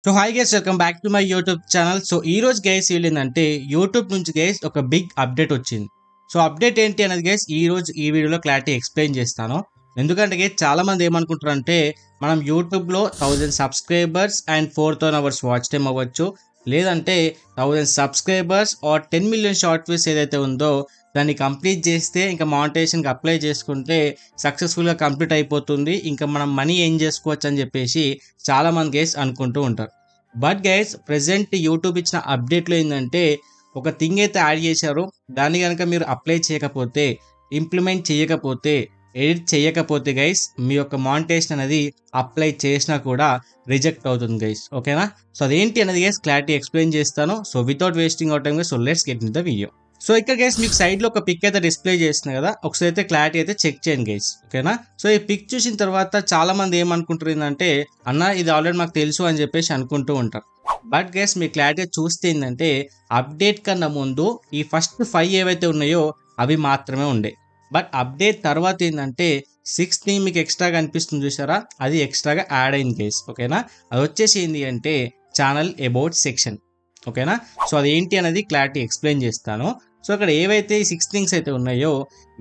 So hi guys, welcome back to my YouTube channel. So ఈ రోజు guys ఏంటంటే YouTube నుంచి గైస్ ఒక బిగ్ అప్డేట్ వచ్చింది. సో అప్డేట్ ఏంటి అనేది గైస్ ఈ రోజు ఈ వీడియోలో క్లారిటీ ఎక్స్ప్లెయిన్ చేస్తాను. ఎందుకంటే గైస్ చాలా మంది ఏమనుకుంటారు అంటే మనం యూట్యూబ్లో 1000 subscribers and 4000 hours watch time అవ్వచ్చు, లేదంటే 1000 subscribers or 10 million short views ఏదైతే ఉందో దాన్ని కంప్లీట్ చేస్తే ఇంకా మానిటైజేషన్కి అప్లై చేసుకుంటే సక్సెస్ఫుల్గా కంప్లీట్ అయిపోతుంది, ఇంకా మనం మనీ ఏం చేసుకోవచ్చు అని చెప్పేసి చాలామంది గైస్ అనుకుంటూ ఉంటారు. బట్ గైస్ ప్రెసెంట్ యూట్యూబ్ ఇచ్చిన అప్డేట్లో ఏంటంటే ఒక థింగ్ అయితే యాడ్ చేశారు. దాన్ని కనుక మీరు అప్లై చేయకపోతే, ఇంప్లిమెంట్ చేయకపోతే, ఎడిట్ చేయకపోతే గైస్ మీ యొక్క మానిటైజేషన్ అనేది అప్లై చేసినా కూడా రిజెక్ట్ అవుతుంది గైస్. ఓకేనా? సో అదేంటి అనేది గైస్ క్లారిటీ ఎక్స్ప్లెయిన్ చేస్తాను. So without wasting out time guys, so let's get in the video. So ఇక్కడ గైస్ మీకు సైడ్లో ఒక పిక్ అయితే డిస్ప్లే చేస్తున్నా కదా, ఒకసారి అయితే క్లారిటీ అయితే చెక్ చేయండి గైస్. ఓకేనా? సో ఈ పిక్ చూసిన తర్వాత చాలా మంది ఏమనుకుంటారు ఏంటంటే అన్న ఇది ఆల్రెడీ మాకు తెలుసు అని చెప్పేసి అనుకుంటూ ఉంటారు. బట్ గైస్ మీ క్లారిటీ చూస్తే ఏంటంటే అప్డేట్ కన్నా ముందు ఈ ఫస్ట్ 5 ఏవైతే ఉన్నాయో అవి మాత్రమే ఉండే. బట్ అప్డేట్ తర్వాత ఏంటంటే 6th మీకు ఎక్స్ట్రాగా అనిపిస్తుంది చూసారా, అది ఎక్స్ట్రాగా యాడ్ అయింది గైస్. ఓకేనా? అది వచ్చేసి ఏంటి అంటే ఛానల్ అబౌట్ సెక్షన్. ఓకేనా? సో అది ఏంటి అనేది క్లారిటీ ఎక్స్ప్లెయిన్ చేస్తాను. సో అక్కడ ఏవైతే 6 థింగ్స్ అయితే ఉన్నాయో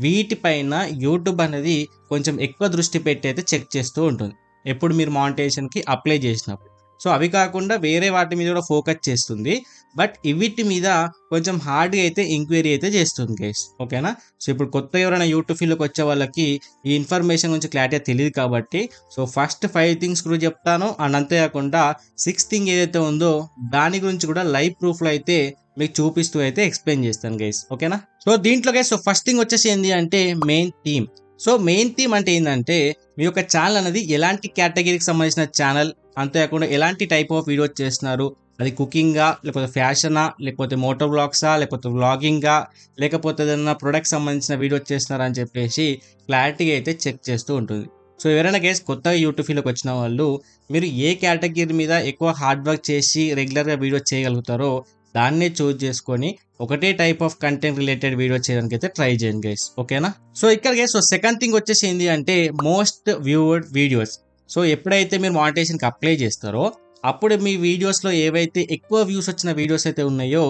వీటిపైన యూట్యూబ్ అనేది కొంచెం ఎక్కువ దృష్టి పెట్టి అయితే చెక్ చేస్తూ ఉంటుంది ఎప్పుడు మీరు మానిటైజేషన్కి అప్లై చేసినప్పుడు. సో అవి కాకుండా వేరే వాటి మీద కూడా ఫోకస్ చేస్తుంది. బట్ వీటి మీద కొంచెం హార్డ్గా అయితే ఎంక్వైరీ అయితే చేస్తుంది గైస్. ఓకేనా? సో ఇప్పుడు కొత్త ఎవరైనా యూట్యూబ్ ఫీల్డ్కి వచ్చే వాళ్ళకి ఈ ఇన్ఫర్మేషన్ గురించి క్లారిటీగా తెలియదు కాబట్టి సో ఫస్ట్ 5 థింగ్స్ గురించి చెప్తాను. అండ్ అంతేకాకుండా 6th థింగ్ ఏదైతే ఉందో దాని గురించి కూడా లైవ్ ప్రూఫ్లో అయితే మీకు చూపిస్తూ అయితే ఎక్స్ప్లెయిన్ చేస్తాను గైస్. ఓకేనా? సో దీంట్లో గైస్ సో ఫస్ట్ థింగ్ వచ్చేసి ఏంటి అంటే main theme. So main theme అంటే ఏంటంటే మీ యొక్క ఛానల్ అనేది ఎలాంటి కేటగిరీకి సంబంధించిన ఛానల్, అంతేకాకుండా ఎలాంటి టైప్ ఆఫ్ వీడియోస్ చేస్తున్నారు, అది కుకింగా, లేకపోతే ఫ్యాషనా, లేకపోతే మోటో వ్లాగ్సా, లేకపోతే వ్లాగింగా, లేకపోతే ఏదైనా ప్రొడక్ట్ సంబంధించిన వీడియోస్ చేస్తున్నారా అని చెప్పేసి క్లారిటీగా అయితే చెక్ చేస్తూ ఉంటుంది. సో ఎవరైనా గైస్ కొత్తగా యూట్యూబ్ ఫీల్డ్కి వచ్చిన వాళ్ళు మీరు ఏ కేటగిరీ మీద ఎక్కువ హార్డ్ వర్క్ చేసి రెగ్యులర్గా వీడియోస్ చేయగలుగుతారో దాన్నే చూజ్ చేసుకొని ఒకటే type of content related video చేయడానికి అయితే ట్రై చేయండి గైస్. ఓకేనా? సో ఇక్కడ గైస్ సో సెకండ్ థింగ్ వచ్చేసి ఏంటి అంటే మోస్ట్ వ్యూవర్డ్ వీడియోస్. సో ఎప్పుడైతే మీరు మానిటైజేషన్కి అప్లై చేస్తారో అప్పుడు మీ వీడియోస్లో ఏవైతే ఎక్కువ వ్యూస్ వచ్చిన వీడియోస్ అయితే ఉన్నాయో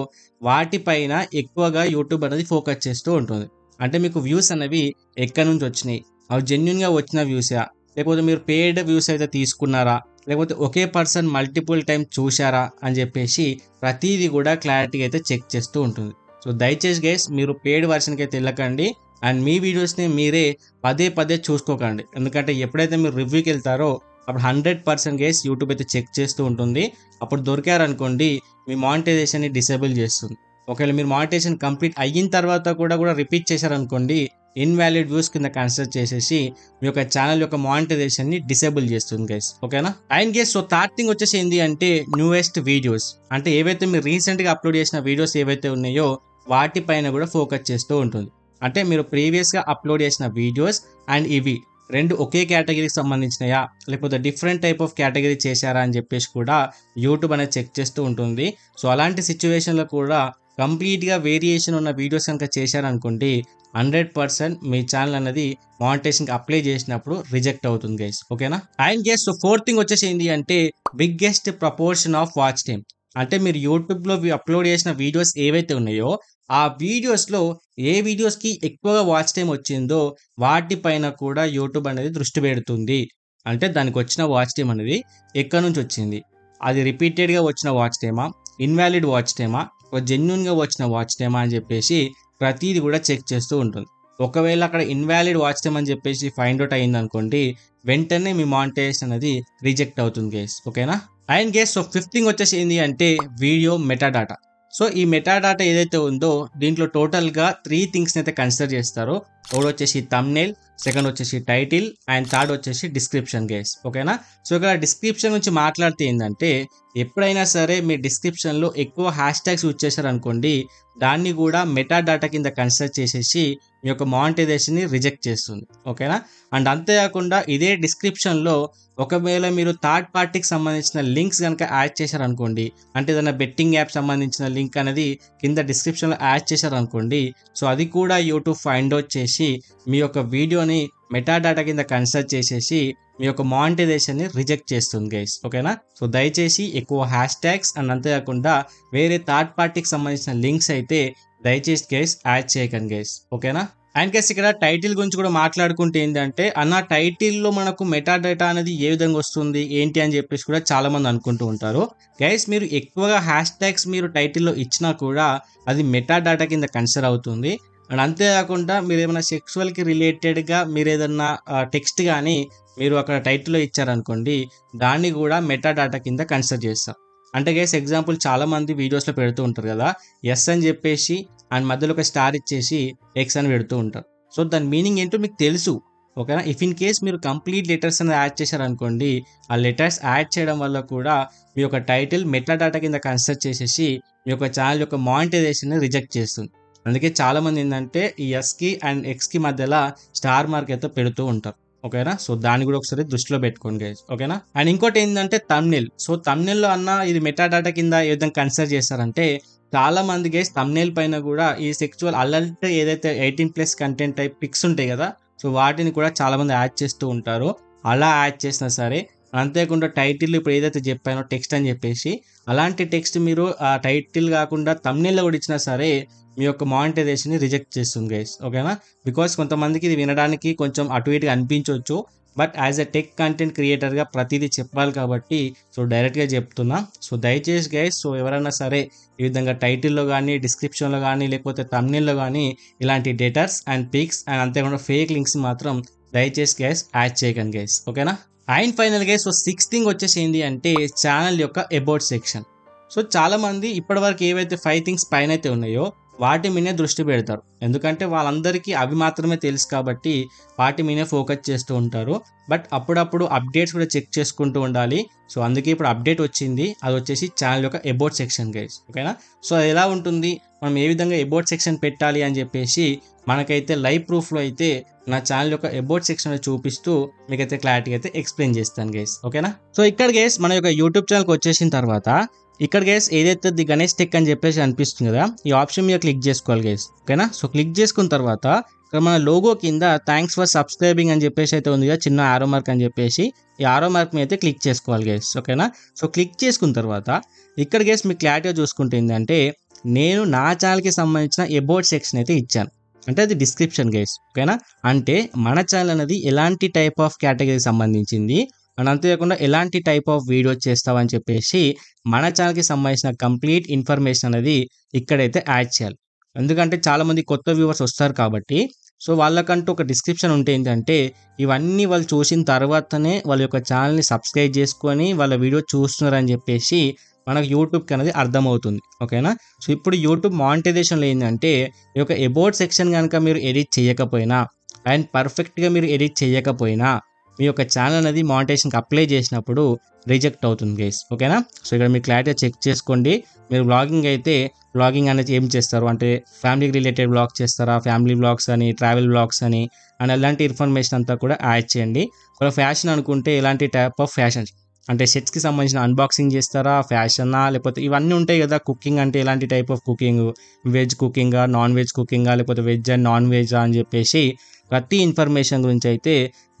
వాటిపైన ఎక్కువగా యూట్యూబ్ అనేది ఫోకస్ చేస్తూ ఉంటుంది. అంటే మీకు వ్యూస్ అనేవి ఎక్కడి నుంచి వచ్చినాయి, అవి జెన్యున్గా వచ్చిన వ్యూసా, లేకపోతే మీరు పెయిడ్ వ్యూస్ అయితే తీసుకున్నారా, లేకపోతే ఒకే పర్సన్ మల్టిపుల్ టైం చూశారా అని చెప్పేసి ప్రతిదీ కూడా క్లారిటీగా అయితే చెక్ చేస్తూ ఉంటుంది. సో దయచేసి గైస్ మీరు పెయిడ్ వర్షన్కి అయితే వెళ్ళకండి అండ్ మీ వీడియోస్ని మీరే పదే పదే చూసుకోకండి. ఎందుకంటే ఎప్పుడైతే మీరు రివ్యూకి వెళ్తారో అప్పుడు 100% గైస్ యూట్యూబ్ అయితే చెక్ చేస్తూ ఉంటుంది. అప్పుడు దొరికారనుకోండి మీ మానిటైజేషన్ని డిసేబుల్ చేస్తుంది. ఒకవేళ మీరు మానిటైజేషన్ కంప్లీట్ అయిన తర్వాత కూడా రిపీట్ చేశారనుకోండి ఇన్వాలిడ్ వ్యూస్ కింద కన్సిడర్ చేసేసి మీ యొక్క ఛానల్ యొక్క మానిటైజేషన్ని డిసేబుల్ చేస్తుంది గైస్. ఓకేనా? And guys so third thing వచ్చేసి ఏంటి అంటే న్యూయెస్ట్ వీడియోస్. అంటే ఏవైతే మీరు రీసెంట్గా అప్లోడ్ చేసిన వీడియోస్ ఏవైతే ఉన్నాయో వాటిపైన కూడా ఫోకస్ చేస్తూ ఉంటుంది. అంటే మీరు ప్రీవియస్గా అప్లోడ్ చేసిన వీడియోస్ అండ్ ఇవి రెండు ఒకే కేటగిరీకి సంబంధించినయా, లేకపోతే డిఫరెంట్ టైప్ ఆఫ్ కేటగిరీ చేశారా అని చెప్పేసి కూడా యూట్యూబ్ అనేది చెక్ చేస్తూ ఉంటుంది. సో అలాంటి సిచ్యువేషన్లో కూడా కంప్లీట్గా వేరియేషన్ ఉన్న వీడియోస్ కనుక చేశారనుకోండి 100% మీ ఛానల్ అనేది మానిటైజేషన్కి అప్లై చేసినప్పుడు రిజెక్ట్ అవుతుంది గైస్. ఓకేనా? And guys so fourth thing వచ్చేసి ఏంటి అంటే biggest proportion of watch time. అంటే మీరు యూట్యూబ్లో అప్లోడ్ చేసిన వీడియోస్ ఏవైతే ఉన్నాయో ఆ వీడియోస్లో ఏ వీడియోస్కి ఎక్కువగా వాచ్ టైం వచ్చిందో వాటిపైన కూడా యూట్యూబ్ అనేది దృష్టి పెడుతుంది. అంటే దానికి వచ్చిన వాచ్ టైం అనేది ఎక్కడి నుంచి వచ్చింది, అది రిపీటెడ్గా వచ్చిన వాచ్ టైమా, ఇన్వాలిడ్ వాచ్ టైమా, జెన్యున్గా వచ్చిన వాచ్ టైమా అని చెప్పేసి ప్రతిదీ కూడా చెక్ చేస్తూ ఉంటుంది. ఒకవేళ అక్కడ ఇన్వాలిడ్ వాచ్ టైం అని చెప్పేసి ఫైండ్ అవుట్ అయింది అనుకోండి వెంటనే మీ మానిటైజేషన్ అనేది రిజెక్ట్ అవుతుంది గైస్. ఓకేనా? And guys so fifth thing వచ్చేసి ఏంటి అంటే వీడియో మెటాడాటా. సో ఈ మెటాడాటా ఏదైతే ఉందో దీంట్లో టోటల్గా 3 థింగ్స్ని అయితే కన్సిడర్ చేస్తారు. ఒకటి వచ్చేసి థంబ్నెయిల్, సెకండ్ వచ్చేసి టైటిల్ అండ్ థర్డ్ వచ్చేసి డిస్క్రిప్షన్ గైస్. ఓకేనా? సో ఇక్కడ డిస్క్రిప్షన్ గురించి మాట్లాడితే ఏంటంటే ఎప్పుడైనా సరే మీ డిస్క్రిప్షన్లో ఎక్కువ హ్యాష్ ట్యాగ్స్ యూజ్ చేశారనుకోండి దాన్ని కూడా మెటాడాటా కింద కన్సిడర్ చేసేసి మీ యొక్క మానిటైజేషన్ని రిజెక్ట్ చేస్తుంది. ఓకేనా? అండ్ అంతేకాకుండా ఇదే డిస్క్రిప్షన్లో ఒకవేళ మీరు థర్డ్ పార్టీకి సంబంధించిన లింక్స్ కనుక యాడ్ చేశారనుకోండి, అంటే ఏదైనా బెట్టింగ్ యాప్ సంబంధించిన లింక్ అనేది కింద డిస్క్రిప్షన్లో యాడ్ చేశారనుకోండి సో అది కూడా యూట్యూబ్ ఫైండ్ అవుట్ చేసి మీ యొక్క వీడియోని మెటా డేటా కింద కన్సిడర్ చేసేసి మీ యొక్క మానిటైజేషన్ని రిజెక్ట్ చేస్తుంది గైస్. ఓకేనా. సో దయచేసి ఎక్కువ హ్యాష్ ట్యాగ్స్ అండ్ అంతేకాకుండా వేరే థర్డ్ పార్టీకి సంబంధించిన లింక్స్ అయితే దయచేసి గైస్ యాడ్ చేయకండి గైస్. ఓకేనా. అండ్ గైస్ ఇక్కడ టైటిల్ గురించి కూడా మాట్లాడుకుంటే ఏంటంటే అన్న టైటిల్లో మనకు మెటా డేటా అనేది ఏ విధంగా వస్తుంది ఏంటి అని చెప్పేసి కూడా చాలా మంది అనుకుంటూ ఉంటారు. గైస్ మీరు ఎక్కువగా హ్యాష్ ట్యాగ్స్ మీరు టైటిల్లో ఇచ్చినా కూడా అది మెటా డేటా కింద కన్సిడర్ అవుతుంది. అండ్ అంతేకాకుండా మీరు ఏమైనా సెక్సువల్కి రిలేటెడ్గా మీరు ఏదన్నా టెక్స్ట్ కానీ మీరు అక్కడ టైటిల్లో ఇచ్చారనుకోండి, దాన్ని కూడా మెటా డేటా కింద కన్సిడర్ చేస్తాం. అంటే గైస్ ఎగ్జాంపుల్ చాలామంది వీడియోస్లో పెడుతూ ఉంటారు కదా, ఎస్ అని చెప్పేసి అండ్ మధ్యలో ఒక స్టార్ ఇచ్చేసి ఎక్స్ అని పెడుతూ ఉంటారు. సో దాని మీనింగ్ ఏంటో మీకు తెలుసు. ఓకేనా. ఇఫ్ ఇన్ కేస్ మీరు కంప్లీట్ లెటర్స్ అనేది యాడ్ చేశారనుకోండి, ఆ లెటర్స్ యాడ్ చేయడం వల్ల కూడా మీ యొక్క టైటిల్ మెటా డేటా కింద కన్సిడర్ చేసేసి మీ యొక్క ఛానల్ యొక్క మానిటైజేషన్ రిజెక్ట్ చేస్తుంది. అందుకే చాలామంది ఏంటంటే ఈ ఎస్కి అండ్ ఎక్స్కి మధ్యలో స్టార్ మార్క్ అయితే పెడుతూ ఉంటారు. ఓకేనా. సో దాన్ని కూడా ఒకసారి దృష్టిలో పెట్టుకోండి గైస్. ఓకేనా. అండ్ ఇంకోటి ఏంటంటే థంబ్నెయిల్. సో థంబ్నెయిల్లో అన్న ఇది మెటా డేటా కింద ఏ విధంగా కన్సిడర్ చేస్తారంటే చాలా మంది గైస్ థంబ్నెయిల్ పైన కూడా ఈ సెక్చువల్ అలర్ట్ ఏదైతే 18+ కంటెంట్ టైప్ పిక్స్ ఉంటాయి కదా, సో వాటిని కూడా చాలా మంది యాడ్ చేస్తూ ఉంటారు. అలా యాడ్ చేసినా సరే అంతేకాకుండా టైటిల్ ఇప్పుడు ఏదైతే చెప్పానో టెక్స్ట్ అని చెప్పేసి అలాంటి టెక్స్ట్ మీరు ఆ టైటిల్ కాకుండా థంబ్నెయిల్లో కూడా ఇచ్చినా సరే మీ యొక్క మానిటైజేషన్ని రిజెక్ట్ చేస్తుంది గైస్. ఓకేనా. బికాస్ కొంతమందికి ఇది వినడానికి కొంచెం అటు ఇటుగా అనిపించవచ్చు, but as a tech content క్రియేటర్గా ప్రతిదీ చెప్పాలి కాబట్టి సో డైరెక్ట్గా చెప్తున్నా. సో దయచేసి గైస్ సో ఎవరైనా సరే ఈ విధంగా టైటిల్లో కానీ డిస్క్రిప్షన్లో కానీ లేకపోతే థంబ్నెయిల్లో కానీ ఇలాంటి డేటాస్ అండ్ పిక్స్ అండ్ అంతేకాకుండా ఫేక్ లింక్స్ మాత్రం దయచేసి గైస్ యాడ్ చేయకండి గైస్. ఓకేనా. And final guys so 6th thing వచ్చేసి ఏంటి అంటే ఛానల్ యొక్క అబౌట్ సెక్షన్. సో చాలామంది ఇప్పటివరకు ఏవైతే 5 థింగ్స్ పైన అయితే ఉన్నాయో వాటి మీదే దృష్టి పెడతారు. ఎందుకంటే వాళ్ళందరికీ అవి మాత్రమే తెలుసు కాబట్టి వాటి మీదే ఫోకస్ చేస్తూ ఉంటారు. బట్ అప్పుడప్పుడు అప్డేట్స్ కూడా చెక్ చేసుకుంటూ ఉండాలి. సో అందుకే ఇప్పుడు అప్డేట్ వచ్చింది, అది వచ్చేసి ఛానల్ యొక్క అబౌట్ సెక్షన్ గైస్. ఓకేనా. సో అది ఎలా ఉంటుంది, మనం ఏ విధంగా అబౌట్ సెక్షన్ పెట్టాలి అని చెప్పేసి మనకైతే లైవ్ ప్రూఫ్లో అయితే నా ఛానల్ యొక్క అబౌట్ సెక్షన్ చూపిస్తూ మీకైతే క్లారిటీ అయితే ఎక్స్ప్లెయిన్ చేస్తాను గైస్. ఓకేనా. సో ఇక్కడ గైస్ మన యొక్క యూట్యూబ్ ఛానల్కి వచ్చేసిన తర్వాత ఇక్కడ గైస్ ఏదైతే ది గణేష్ టెక్ అని చెప్పేసి అనిపిస్తుంది కదా, ఈ ఆప్షన్ మీద క్లిక్ చేసుకోవాలి గైస్. ఓకేనా. సో క్లిక్ చేసుకున్న తర్వాత ఇక్కడ మన లోగో కింద థ్యాంక్స్ ఫర్ సబ్స్క్రైబింగ్ అని చెప్పేసి అయితే ఉంది కదా, చిన్న ఆరో మార్క్ అని చెప్పేసి ఈ ఆరో మార్క్ మీద అయితే క్లిక్ చేసుకోవాలి గైస్. ఓకేనా. సో క్లిక్ చేసుకున్న తర్వాత ఇక్కడ గైస్ మీకు క్లారిటీగా చూసుకుంటే ఏంటంటే నేను నా ఛానల్కి సంబంధించిన అబౌట్ సెక్షన్ అయితే ఇచ్చాను, అంటే అది డిస్క్రిప్షన్ గైస్. ఓకేనా. అంటే మన ఛానల్ అనేది ఎలాంటి టైప్ ఆఫ్ కేటగిరీకి సంబంధించింది అండ్ అంతేకాకుండా ఎలాంటి టైప్ ఆఫ్ వీడియో చేస్తామని చెప్పేసి మన ఛానల్కి సంబంధించిన కంప్లీట్ ఇన్ఫర్మేషన్ అనేది ఇక్కడైతే యాడ్ చేయాలి. ఎందుకంటే చాలామంది కొత్త వ్యూవర్స్ వస్తారు కాబట్టి సో వాళ్ళకంటూ ఒక డిస్క్రిప్షన్ ఉంటే ఏంటంటే ఇవన్నీ వాళ్ళు చూసిన తర్వాతనే వాళ్ళ యొక్క ఛానల్ని సబ్స్క్రైబ్ చేసుకొని వాళ్ళ వీడియో చూస్తున్నారని చెప్పేసి మనకు యూట్యూబ్కి అనేది అర్థమవుతుంది. ఓకేనా. సో ఇప్పుడు యూట్యూబ్ మానిటైజేషన్లో ఏంటంటే ఈ యొక్క అబౌట్ సెక్షన్ కనుక మీరు ఎడిట్ చేయకపోయినా అండ్ పర్ఫెక్ట్గా మీరు ఎడిట్ చేయకపోయినా మీ యొక్క ఛానల్ అనేది మానిటైజేషన్కి అప్లై చేసినప్పుడు రిజెక్ట్ అవుతుంది గైస్. ఓకేనా. సో ఇక్కడ మీరు క్లారిటీగా చెక్ చేసుకోండి. మీరు వ్లాగింగ్ అయితే వ్లాగింగ్ అనేది ఏం చేస్తారు అంటే ఫ్యామిలీకి రిలేటెడ్ వ్లాగ్ చేస్తారా, ఫ్యామిలీ వ్లాగ్స్ అని, ట్రావెల్ వ్లాగ్స్ అని అండ్ అలాంటి ఇన్ఫర్మేషన్ అంతా కూడా యాడ్ చేయండి. ఒక ఫ్యాషన్ అనుకుంటే ఎలాంటి టైప్ ఆఫ్ ఫ్యాషన్స్ అంటే సెట్స్కి సంబంధించిన అన్బాక్సింగ్ చేస్తారా, ఫ్యాషనా, లేకపోతే ఇవన్నీ ఉంటాయి కదా. కుకింగ్ అంటే ఎలాంటి టైప్ ఆఫ్ కుకింగ్, వెజ్ కుకింగా, నాన్ వెజ్ కుకింగా, లేకపోతే వెజ్ అండ్ నాన్ వెజ్ అని చెప్పేసి ప్రతి ఇన్ఫర్మేషన్ గురించి అయితే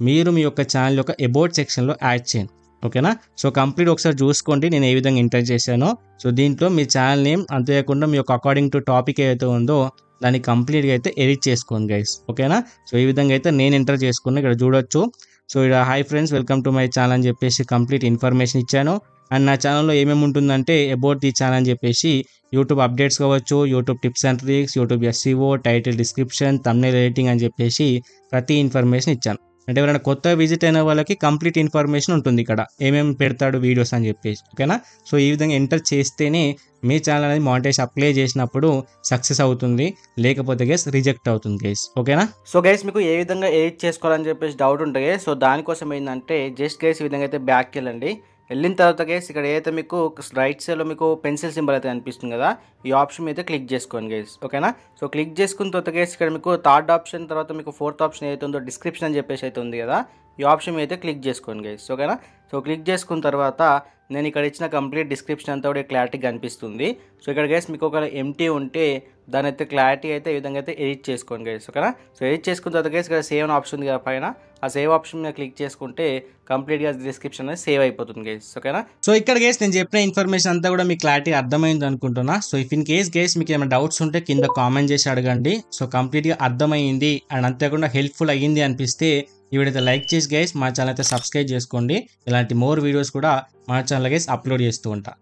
మీరు మీ యొక్క ఛానల్ యొక్క అబౌట్ సెక్షన్లో యాడ్ చేయండి. ఓకేనా. సో కంప్లీట్ ఒకసారి చూసుకోండి నేను ఏ విధంగా ఎంటర్ చేశానో. సో దీంట్లో మీ ఛానల్ నేమ్ అంతేకాకుండా మీ యొక్క అకార్డింగ్ టు టాపిక్ ఏదైతే ఉందో దాన్ని కంప్లీట్గా అయితే ఎడిట్ చేసుకోండి గైస్. ఓకేనా. సో ఈ విధంగా అయితే నేను ఎంటర్ చేసుకున్నా, ఇక్కడ చూడొచ్చు. సో ఇక్కడ hi friends welcome to my channel అని చెప్పేసి కంప్లీట్ ఇన్ఫర్మేషన్ ఇచ్చాను. అండ్ నా ఛానల్లో ఏమేమి ఉంటుందంటే అబౌట్ ది ఛానల్ అని చెప్పేసి యూట్యూబ్ అప్డేట్స్ కావచ్చు, YouTube tips and tricks, YouTube SEO, title, description, thumbnail editing అని చెప్పేసి ప్రతి ఇన్ఫర్మేషన్ ఇచ్చాను. అంటే ఎవరైనా కొత్త విజిట్ అయిన వాళ్ళకి కంప్లీట్ ఇన్ఫర్మేషన్ ఉంటుంది ఇక్కడ ఏమేమి పెడతాడు వీడియోస్ అని చెప్పేసి. ఓకేనా. సో ఈ విధంగా ఎంటర్ చేస్తేనే మీ ఛానల్ అనేది మానిటైజేషన్ అప్లై చేసినప్పుడు సక్సెస్ అవుతుంది, లేకపోతే గైస్ రిజెక్ట్ అవుతుంది గైస్. ఓకేనా. సో గైస్ మీకు ఏ విధంగా ఎడిట్ చేసుకోవాలని చెప్పేసి డౌట్ ఉంటుంది. సో దానికోసం ఏంటంటే జస్ట్ గైస్ ఈ విధంగా అయితే బ్యాక్కి వెళ్ళండి. వెళ్ళిన తర్వాత గైస్ ఇక్కడ ఏదైతే మీకు రైట్ సైడ్లో మీకు పెన్సిల్ సింబల్ అయితే అనిపిస్తుంది కదా, ఈ ఆప్షన్ మీద క్లిక్ చేసుకోండి గైస్. ఓకేనా. సో క్లిక్ చేసుకున్న తర్వాత గైస్ ఇక్కడ మీకు థర్డ్ ఆప్షన్ తర్వాత మీకు 4th ఆప్షన్ ఏదైతే ఉందో డిస్క్రిప్షన్ అని చెప్పేసి అయితే ఉంది కదా, ఈ ఆప్షన్ అయితే క్లిక్ చేసుకోండి గైస్, ఓకేనా. సో క్లిక్ చేసుకున్న తర్వాత నేను ఇక్కడ ఇచ్చిన కంప్లీట్ డిస్క్రిప్షన్ అంతా కూడా క్లారిటీ కనిపిస్తుంది. సో ఇక్కడ గైస్ మీకు ఒక ఎంటీ ఉంటే దాని అయితే క్లారిటీ అయితే ఈ విధంగా అయితే ఎడిట్ చేసుకోండి గైస్, ఓకేనా. సో ఎడిట్ చేసుకున్న తర్వాత గైస్ ఇక్కడ సేవ్ అని ఆప్షన్ ఉంది కదా పైన, ఆ సేవ్ ఆప్షన్ మీద క్లిక్ చేసుకుంటే కంప్లీట్గా డిస్క్రిప్షన్ అనేది సేవ్ అయిపోతుంది గైస్, ఓకేనా. సో ఇక్కడ గైస్ నేను చెప్పిన ఇన్ఫర్మేషన్ అంతా కూడా మీకు క్లారిటీ అర్థమైంది అనుకుంటున్నా. So if in case guys మీకు ఏమైనా డౌట్స్ ఉంటే కింద కామెంట్ చేసి అడగండి. సో కంప్లీట్గా అర్థమైంది అండ్ అంతేకాకుండా హెల్ప్ఫుల్ అయ్యింది అనిపిస్తే ఈ వీడియో అయితే లైక్ చేసి గైస్ మా ఛానల్ అయితే సబ్స్క్రైబ్ చేసుకోండి. ఇలాంటి మోర్ వీడియోస్ కూడా మా ఛానల్ గైస్ అప్లోడ్ చేస్తూ ఉంటా.